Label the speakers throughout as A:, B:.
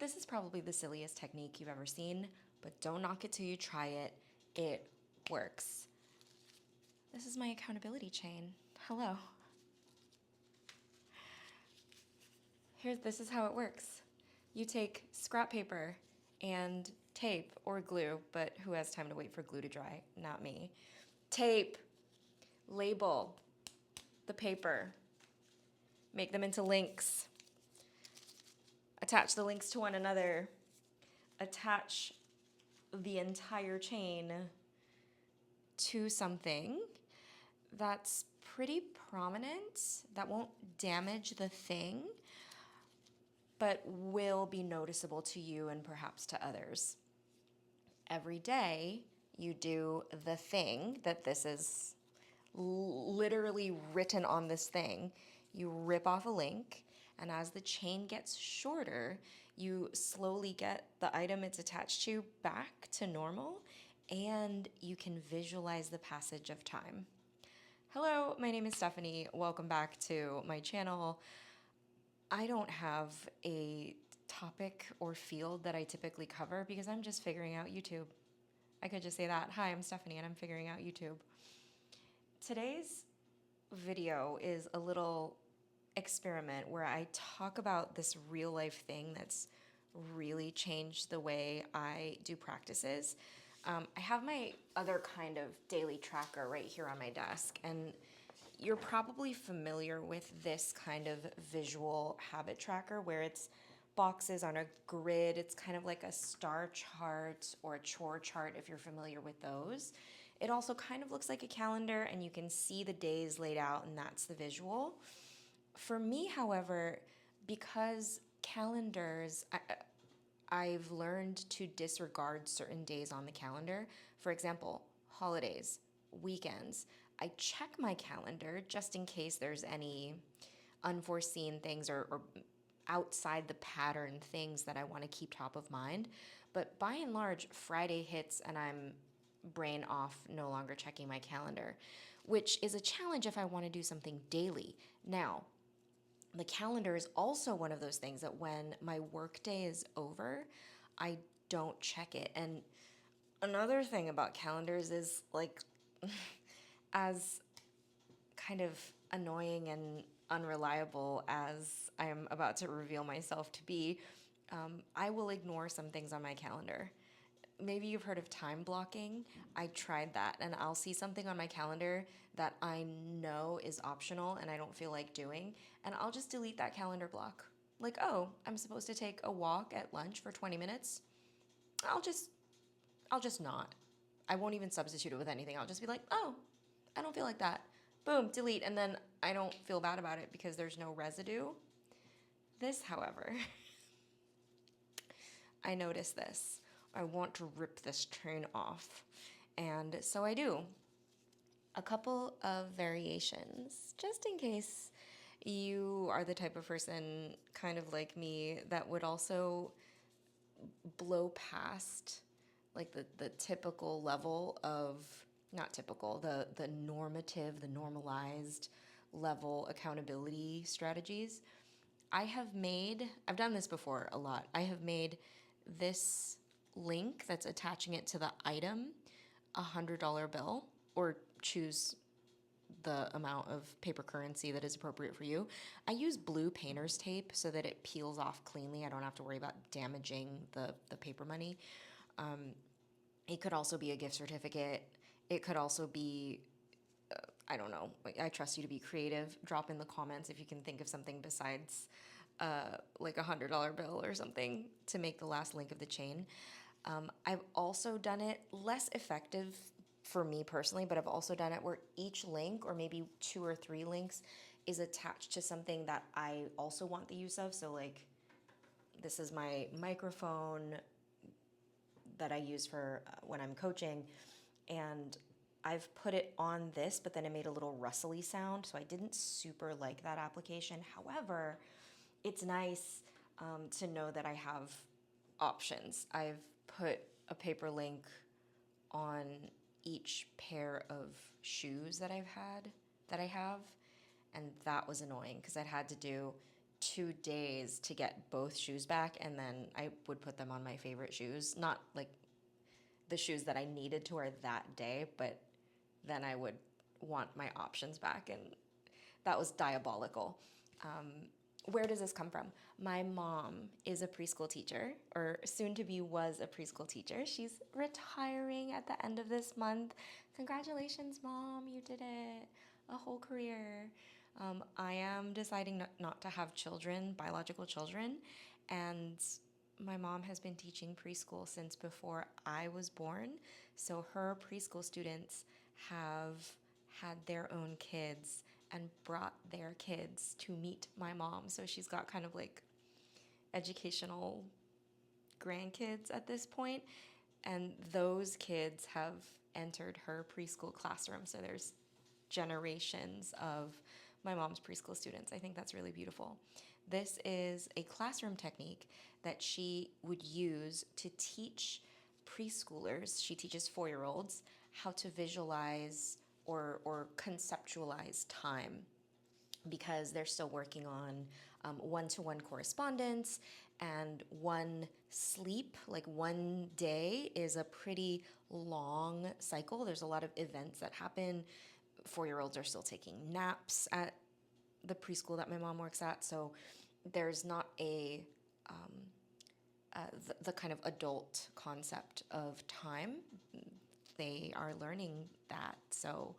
A: This is probably the silliest technique you've ever seen, but don't knock it till you try it. It works. This is my accountability chain. Hello. This is how it works. You take scrap paper and tape or glue, but who has time to wait for glue to dry? Not me. Tape, label the paper, make them into links, attach the links to one another, attach the entire chain to something that's pretty prominent, that won't damage the thing, but will be noticeable to you and perhaps to others. Every day, you do the thing that this is literally written on this thing. You rip off a link, and as the chain gets shorter, you slowly get the item it's attached to back to normal, and you can visualize the passage of time. Hello, my name is Stephanie. Welcome back to my channel. I don't have a topic or field that I typically cover because I'm just figuring out YouTube. I could just say that. Hi, I'm Stephanie and I'm figuring out YouTube. Today's video is a little experiment where I talk about this real life thing that's really changed the way I do practices. I have my other kind of daily tracker right here on my desk, and you're probably familiar with this kind of visual habit tracker where it's boxes on a grid. It's kind of like a star chart or a chore chart if you're familiar with those. It also kind of looks like a calendar, and you can see the days laid out, and that's the visual. For me, however, because calendars, I've learned to disregard certain days on the calendar. For example, holidays, weekends. I check my calendar just in case there's any unforeseen things or outside the pattern things that I want to keep top of mind. But by and large, Friday hits and I'm brain off, no longer checking my calendar, which is a challenge if I want to do something daily. Now, the calendar is also one of those things that when my workday is over, I don't check it. And another thing about calendars is like, as kind of annoying and unreliable as I am about to reveal myself to be, I will ignore some things on my calendar. Maybe you've heard of time blocking. I tried that, and I'll see something on my calendar that I know is optional and I don't feel like doing, and I'll just delete that calendar block. Like, oh, I'm supposed to take a walk at lunch for 20 minutes. I'll just not. I won't even substitute it with anything. I'll just be like, oh, I don't feel like that. Boom, delete, and then I don't feel bad about it because there's no residue. This, however, I notice this. I want to rip this chain off. And so I do. A couple of variations, just in case you are the type of person, kind of like me, that would also blow past like the typical level of, not typical, the normative, the normalized level accountability strategies. I've done this before a lot. I have made this link that's attaching it to the item $100 bill, or choose the amount of paper currency that is appropriate for you. I use blue painter's tape so that it peels off cleanly. I don't have to worry about damaging the paper money. It could also be a gift certificate. It could also be, I don't know. I trust you to be creative. Drop in the comments if you can think of something besides like $100 bill or something to make the last link of the chain. I've also done it less effective for me personally, but I've also done it where each link, or maybe 2 or 3 links, is attached to something that I also want the use of. So like, this is my microphone that I use for when I'm coaching, and I've put it on this, but then it made a little rustly sound, so I didn't super like that application. However, it's nice to know that I have options. I've put a paper link on each pair of shoes that I have, and that was annoying because I'd had to do 2 days to get both shoes back, and then I would put them on my favorite shoes. Not like the shoes that I needed to wear that day, but then I would want my options back, and that was diabolical. Where does this come from? My mom is a preschool teacher, or soon to be was a preschool teacher. She's retiring at the end of this month. Congratulations, Mom, you did it. A whole career. I am deciding not to have children, biological children, and my mom has been teaching preschool since before I was born. So her preschool students have had their own kids and brought their kids to meet my mom. So she's got kind of like educational grandkids at this point, and those kids have entered her preschool classroom. So there's generations of my mom's preschool students. I think that's really beautiful. This is a classroom technique that she would use to teach preschoolers. She teaches 4-year-olds how to visualize or conceptualize time, because they're still working on one-to-one correspondence, and one sleep, like one day, is a pretty long cycle. There's a lot of events that happen. 4-year-olds are still taking naps at the preschool that my mom works at, so there's not the kind of adult concept of time. They are learning that. So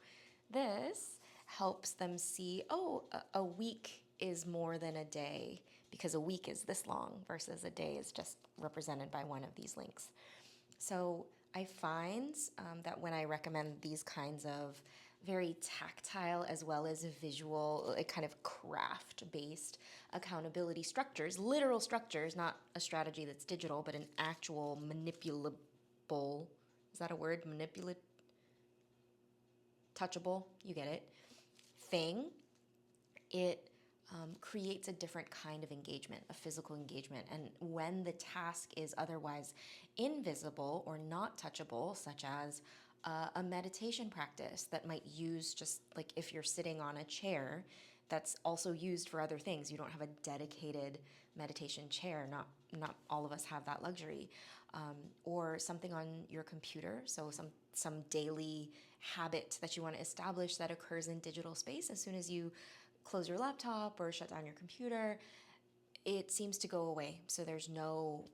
A: this helps them see, oh, a week is more than a day, because a week is this long versus a day is just represented by one of these links. So I find that when I recommend these kinds of very tactile as well as visual, like kind of craft-based accountability structures, literal structures, not a strategy that's digital, but an actual manipulable, is that a word? Touchable, you get it, thing, it creates a different kind of engagement, a physical engagement. And when the task is otherwise invisible or not touchable, such as a meditation practice that might use, just like if you're sitting on a chair, that's also used for other things. You don't have a dedicated meditation chair. Not all of us have that luxury. Or something on your computer, so some daily habit that you want to establish that occurs in digital space. As soon as you close your laptop or shut down your computer, it seems to go away. So there's no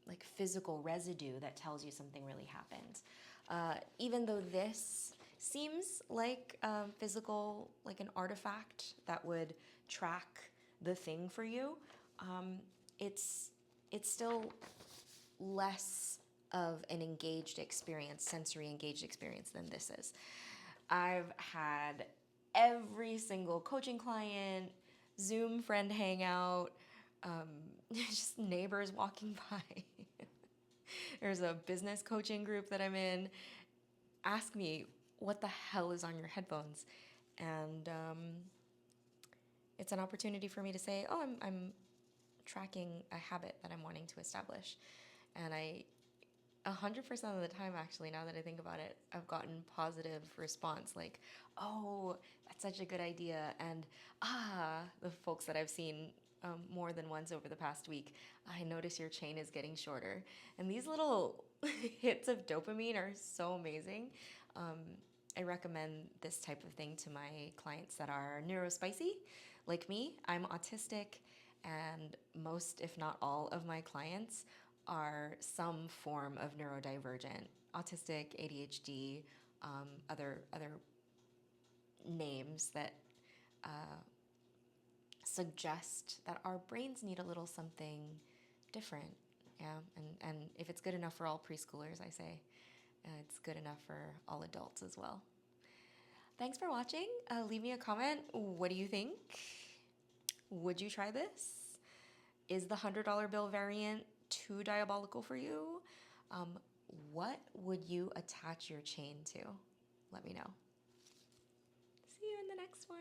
A: like physical residue that tells you something really happened. Even though this seems like physical, like an artifact that would track the thing for you, it's still less of an engaged experience, sensory engaged experience, than this is. I've had every single coaching client, Zoom friend hangout, just neighbors walking by. There's a business coaching group that I'm in. Ask me, what the hell is on your headphones? And it's an opportunity for me to say, oh, I'm tracking a habit that I'm wanting to establish. And 100% of the time, actually, now that I think about it, I've gotten positive response, like, oh, that's such a good idea. And the folks that I've seen more than once over the past week, I notice your chain is getting shorter. And these little hits of dopamine are so amazing. I recommend this type of thing to my clients that are neurospicy, like me. I'm autistic, and most, if not all, of my clients are some form of neurodivergent, autistic, ADHD, other names that suggest that our brains need a little something different. Yeah, and if it's good enough for all preschoolers, I say it's good enough for all adults as well. Thanks for watching. Leave me a comment. What do you think? Would you try this? Is the $100 bill variant too diabolical for you? What would you attach your chain to? Let me know. See you in the next one.